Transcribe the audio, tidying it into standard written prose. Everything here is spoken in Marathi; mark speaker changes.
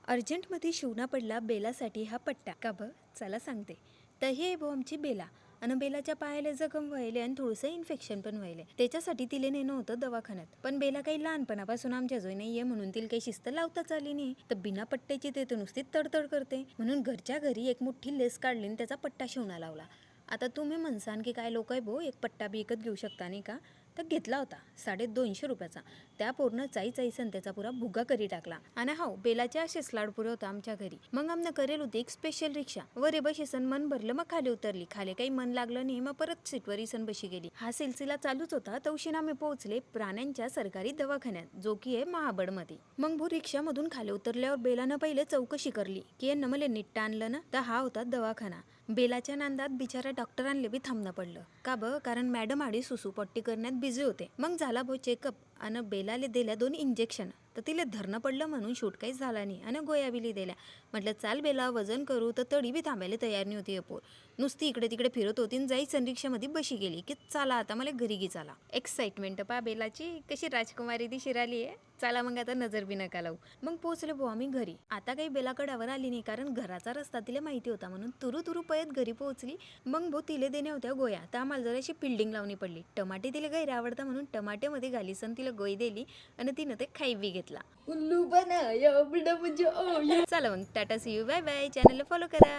Speaker 1: अर्जंटमध्ये शिवना पडला बेलासाठी हा पट्टा का ब चला सांगते. तर हे भाऊ आमची बेला आणि बेलाच्या पायाला जखम व्हायले आणि थोडंसं इन्फेक्शन पण व्हायले. त्याच्यासाठी तिला नेणं होतं दवाखान्यात. पण बेला काही लहानपणापासून आमच्या जोई नाहीये म्हणून तिला काही शिस्त लावताच आली नाही. तर बिना पट्ट्याची ते तर नुसती तडतड करते. म्हणून घरच्या घरी एक मोठी लेस काढली आणि त्याचा पट्टा शिवणा लावला. आता तुम्ही म्हणसान की काय लोक आहे भाऊ एक पट्टा बी विकत घेऊ शकता नाही का. तर घेतला होता 250 रुपयाचा. त्या पूर्ण चाईचाईसन त्याचा पुरा भुगा करी टाकला. आणि हो बेलाचे असेच लाड पुरे होता आमच्या घरी. मग आमनं करेल होती एक स्पेशल रिक्षा. वरे बशीसन मन भरलं मग खाली उतरली. खाली काही मन लागलं नाही मग परत सीटवर इसन बशी गेली. हा सिलसिला चालूच होता. तवशीन आम्ही पोहोचले प्राण्यांच्या सरकारी दवाखान्यात जो की आहे महाबडमध्ये. मग भू रिक्षामधून खाली उतरल्यावर बेलानं पहिले चौकशी करली की यांना मला नीट आणलं ना. तर हा होता दवाखाना. बेलाच्या नांदात बिचारा डॉक्टरांले बी थांबणं पडलं का ब कारण मॅडम आडी सुसूपट्टी करण्यात बिझी होते. मग झाला भाऊ चेकअप आणि बेलाले दिल्या 2 इंजेक्शन. तर तिला धरणं पडलं म्हणून शूट काहीच झाला नाही आणि गोया बिली दिल्या. म्हटलं चाल बेला वजन करू. तर तडी बी थांबायला तयार नाही होती अपोर. नुसती इकडे तिकडे फिरत होती जायचं रिक्षामध्ये बशी गेली की चला आता मला घरी गी चाला. एक्साइटमेंट पा बेलाची कशी राजकुमारी दिशी राहिली आहे. चला मग आता नजर बी नका लावू. मग पोहोचले भाऊ आम्ही घरी. आता काही बेलाकडावर आली नाही कारण घराचा रस्ता तिला माहिती होता म्हणून तुरु तुरु पयत घरी पोहोचली. मग भाऊ तिले देण्या होत्या गोया. तर आम्हाला जराशी फिल्डिंग लावणी पडली. टमाटे तिला गैर आवडता म्हणून टमाट्यामध्ये घालीसन तिला गोई दिली आणि तिनं ते खाई बी घेतला. उल्लू बनाया बडा मुझे. चला मग tata see you bye bye. चॅनलला फॉलो करा.